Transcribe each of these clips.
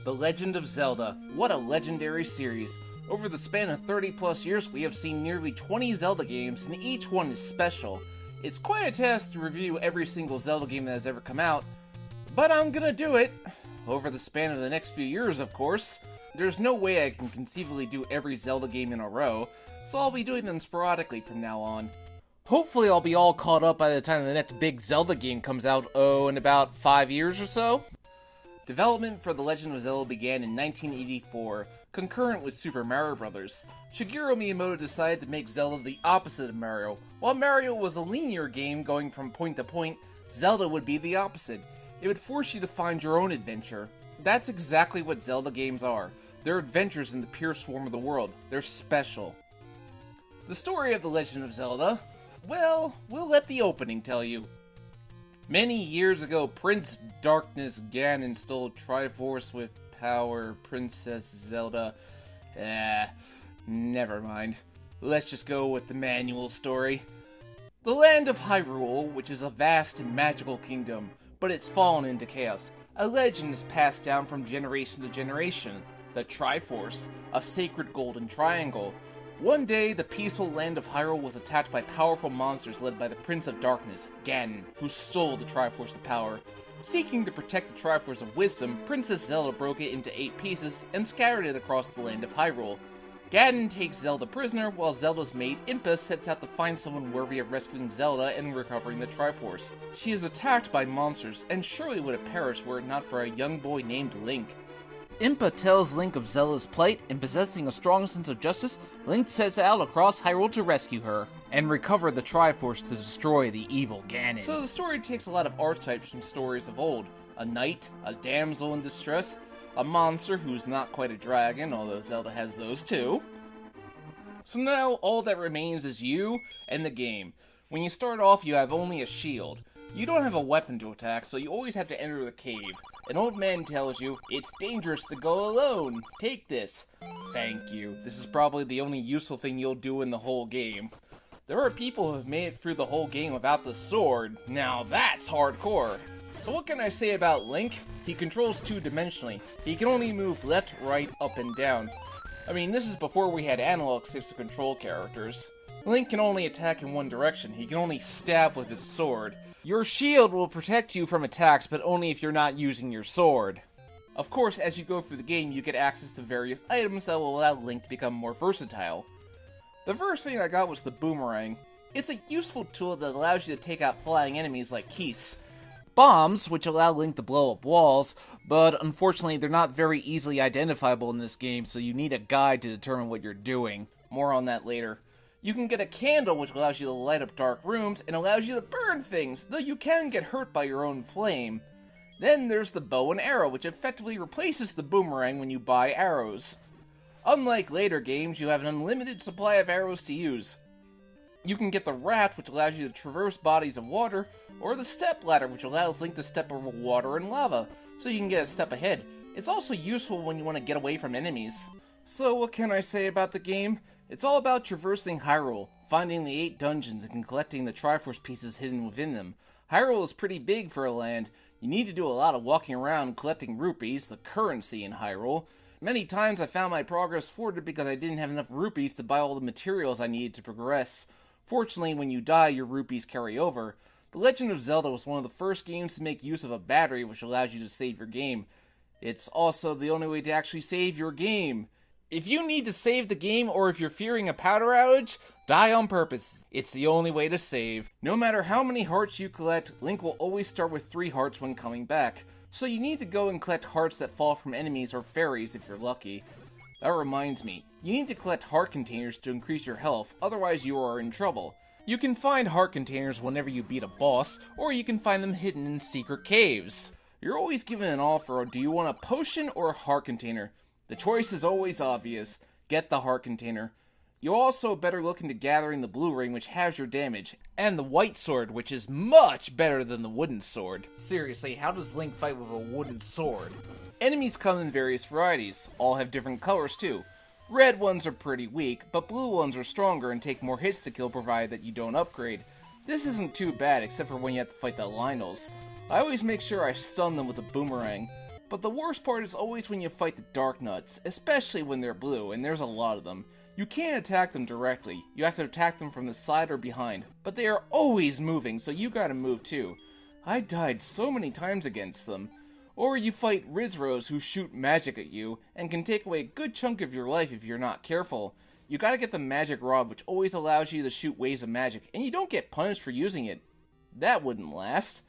The Legend of Zelda. What a legendary series. Over the span of 30 plus years, we have seen nearly 20 Zelda games, and each one is special. It's quite a task to review every single Zelda game that has ever come out, but I'm gonna do it. Over the span of the next few years, of course. There's no way I can conceivably do every Zelda game in a row, so I'll be doing them sporadically from now on. Hopefully I'll be all caught up by the time the next big Zelda game comes out, in about 5 years or so. Development for The Legend of Zelda began in 1984, concurrent with Super Mario Bros. Shigeru Miyamoto decided to make Zelda the opposite of Mario. While Mario was a linear game going from point to point, Zelda would be the opposite. It would force you to find your own adventure. That's exactly what Zelda games are. They're adventures in the purest form of the world. They're special. The story of The Legend of Zelda? Well, we'll let the opening tell you. Many years ago, Prince Darkness Ganon stole Triforce with power. Princess Zelda... never mind. Let's just go with the manual story. The land of Hyrule, which is a vast and magical kingdom, but it's fallen into chaos. A legend is passed down from generation to generation. The Triforce, a sacred golden triangle. One day, the peaceful land of Hyrule was attacked by powerful monsters led by the Prince of Darkness, Ganon, who stole the Triforce of Power. Seeking to protect the Triforce of Wisdom, Princess Zelda broke it into 8 pieces and scattered it across the land of Hyrule. Ganon takes Zelda prisoner, while Zelda's maid Impa sets out to find someone worthy of rescuing Zelda and recovering the Triforce. She is attacked by monsters, and surely would have perished were it not for a young boy named Link. Impa tells Link of Zelda's plight, and possessing a strong sense of justice, Link sets out across Hyrule to rescue her, and recover the Triforce to destroy the evil Ganon. So the story takes a lot of archetypes from stories of old. A knight, a damsel in distress, a monster who's not quite a dragon, although Zelda has those too. So now, all that remains is you and the game. When you start off, you have only a shield. You don't have a weapon to attack, so you always have to enter the cave. An old man tells you, "It's dangerous to go alone. Take this." Thank you. This is probably the only useful thing you'll do in the whole game. There are people who have made it through the whole game without the sword. Now that's hardcore. So what can I say about Link? He controls two-dimensionally. He can only move left, right, up, and down. I mean, this is before we had analog sticks to control characters. Link can only attack in one direction. He can only stab with his sword. Your shield will protect you from attacks, but only if you're not using your sword. Of course, as you go through the game, you get access to various items that will allow Link to become more versatile. The first thing I got was the boomerang. It's a useful tool that allows you to take out flying enemies like Keese. Bombs, which allow Link to blow up walls, but unfortunately they're not very easily identifiable in this game, so you need a guide to determine what you're doing. More on that later. You can get a candle, which allows you to light up dark rooms and allows you to burn things, though you can get hurt by your own flame. Then there's the bow and arrow, which effectively replaces the boomerang when you buy arrows. Unlike later games, you have an unlimited supply of arrows to use. You can get the raft, which allows you to traverse bodies of water, or the step ladder, which allows Link to step over water and lava, so you can get a step ahead. It's also useful when you want to get away from enemies. So what can I say about the game? It's all about traversing Hyrule, finding the 8 dungeons and collecting the Triforce pieces hidden within them. Hyrule is pretty big for a land. You need to do a lot of walking around collecting rupees, the currency in Hyrule. Many times I found my progress thwarted because I didn't have enough rupees to buy all the materials I needed to progress. Fortunately, when you die, your rupees carry over. The Legend of Zelda was one of the first games to make use of a battery, which allows you to save your game. It's also the only way to actually save your game. If you need to save the game, or if you're fearing a power outage, die on purpose. It's the only way to save. No matter how many hearts you collect, Link will always start with 3 hearts when coming back. So you need to go and collect hearts that fall from enemies or fairies if you're lucky. That reminds me, you need to collect heart containers to increase your health, otherwise you are in trouble. You can find heart containers whenever you beat a boss, or you can find them hidden in secret caves. You're always given an offer: do you want a potion or a heart container? The choice is always obvious. Get the heart container. You also better look into gathering the blue ring, which has your damage, and the white sword, which is much better than the wooden sword. Seriously, how does Link fight with a wooden sword? Enemies come in various varieties. All have different colors too. Red ones are pretty weak, but blue ones are stronger and take more hits to kill provided that you don't upgrade. This isn't too bad, except for when you have to fight the Lynels. I always make sure I stun them with a boomerang. But the worst part is always when you fight the Dark Nuts, especially when they're blue, and there's a lot of them. You can't attack them directly, you have to attack them from the side or behind, but they are always moving, so you gotta move too. I died so many times against them. Or you fight Rizros who shoot magic at you, and can take away a good chunk of your life if you're not careful. You gotta get the magic rod, which always allows you to shoot waves of magic, and you don't get punished for using it. That wouldn't last.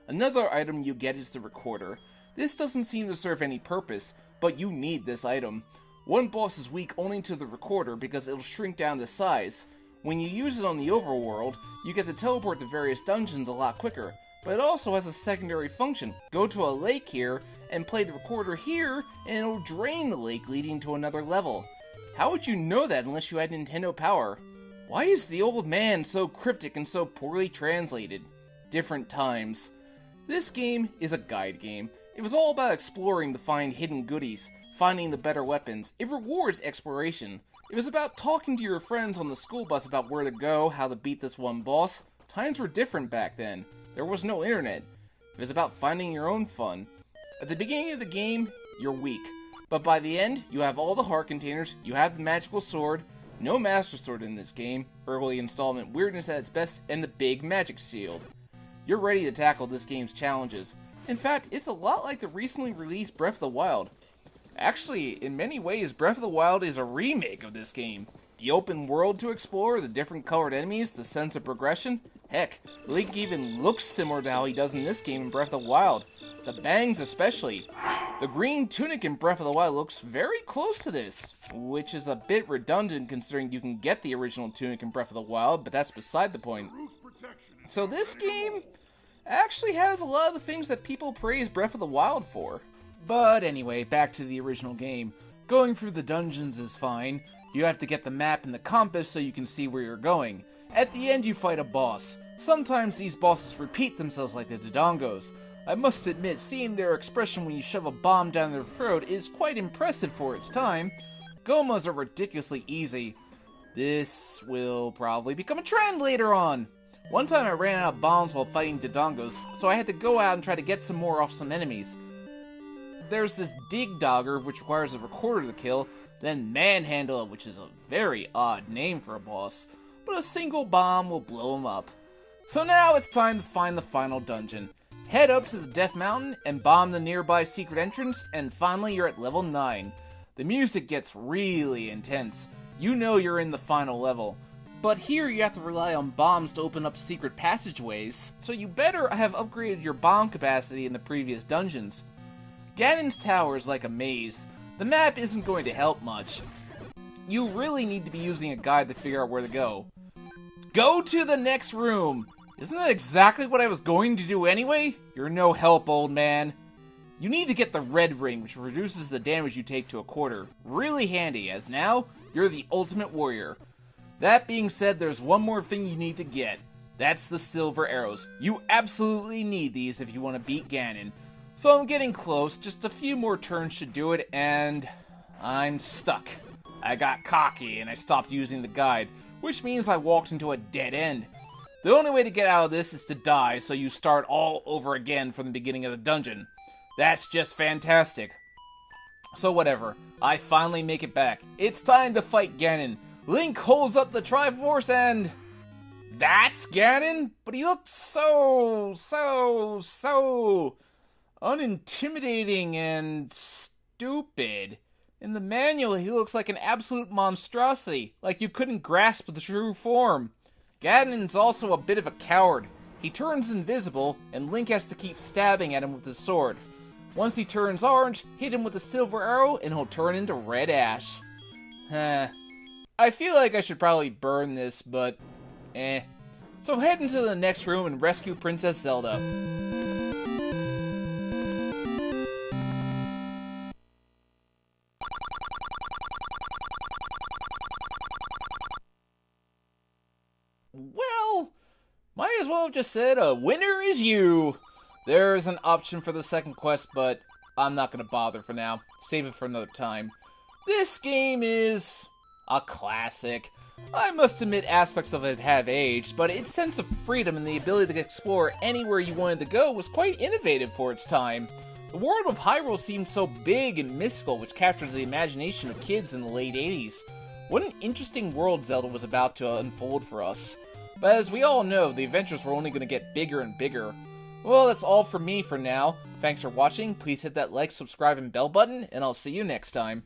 Another item you get is the recorder. This doesn't seem to serve any purpose, but you need this item. One boss is weak only to the recorder because it'll shrink down to size. When you use it on the overworld, you get to teleport to various dungeons a lot quicker, but it also has a secondary function. Go to a lake here, and play the recorder here, and it'll drain the lake leading to another level. How would you know that unless you had Nintendo Power? Why is the old man so cryptic and so poorly translated? Different times. This game is a guide game. It was all about exploring to find hidden goodies, finding the better weapons. It rewards exploration. It was about talking to your friends on the school bus about where to go, how to beat this one boss. Times were different back then. There was no internet. It was about finding your own fun. At the beginning of the game, you're weak. But by the end, you have all the heart containers, you have the magical sword, no master sword in this game, early installment weirdness at its best, and the big magic shield. You're ready to tackle this game's challenges. In fact, it's a lot like the recently released Breath of the Wild. Actually, in many ways, Breath of the Wild is a remake of this game. The open world to explore, the different colored enemies, the sense of progression. Heck, Link even looks similar to how he does in this game in Breath of the Wild. The bangs especially. The green tunic in Breath of the Wild looks very close to this, which is a bit redundant considering you can get the original tunic in Breath of the Wild, but that's beside the point. So this game actually has a lot of the things that people praise Breath of the Wild for. But anyway, back to the original game. Going through the dungeons is fine. You have to get the map and the compass so you can see where you're going. At the end you fight a boss. Sometimes these bosses repeat themselves like the Dodongos. I must admit, seeing their expression when you shove a bomb down their throat is quite impressive for its time. Gomas are ridiculously easy. This will probably become a trend later on. One time I ran out of bombs while fighting Dodongos, so I had to go out and try to get some more off some enemies. There's this Dig Dogger, which requires a recorder to kill, then Manhandle, which is a very odd name for a boss, but a single bomb will blow him up. So now it's time to find the final dungeon. Head up to the Death Mountain and bomb the nearby secret entrance, and finally you're at level 9. The music gets really intense. You know you're in the final level. But here you have to rely on bombs to open up secret passageways, so you better have upgraded your bomb capacity in the previous dungeons. Ganon's tower is like a maze. The map isn't going to help much. You really need to be using a guide to figure out where to go. Go to the next room! Isn't that exactly what I was going to do anyway? You're no help, old man. You need to get the red ring, which reduces the damage you take to a quarter. Really handy, as now, you're the ultimate warrior. That being said, there's one more thing you need to get. That's the silver arrows. You absolutely need these if you want to beat Ganon. So I'm getting close, just a few more turns should do it, and I'm stuck. I got cocky and I stopped using the guide, which means I walked into a dead end. The only way to get out of this is to die, so you start all over again from the beginning of the dungeon. That's just fantastic. So whatever, I finally make it back. It's time to fight Ganon. Link holds up the Triforce and... That's Ganon? But he looks so unintimidating and stupid. In the manual, he looks like an absolute monstrosity, like you couldn't grasp the true form. Ganon's also a bit of a coward. He turns invisible, and Link has to keep stabbing at him with his sword. Once he turns orange, hit him with a silver arrow, and he'll turn into red ash. I feel like I should probably burn this, but So head into the next room and rescue Princess Zelda. Well, might as well have just said, a winner is you! There's an option for the second quest, but I'm not gonna bother for now. Save it for another time. This game is a classic. I must admit aspects of it have aged, but its sense of freedom and the ability to explore anywhere you wanted to go was quite innovative for its time. The world of Hyrule seemed so big and mystical, which captured the imagination of kids in the late 80s. What an interesting world Zelda was about to unfold for us. But as we all know, the adventures were only going to get bigger and bigger. Well, that's all from me for now. Thanks for watching, please hit that like, subscribe, and bell button, and I'll see you next time.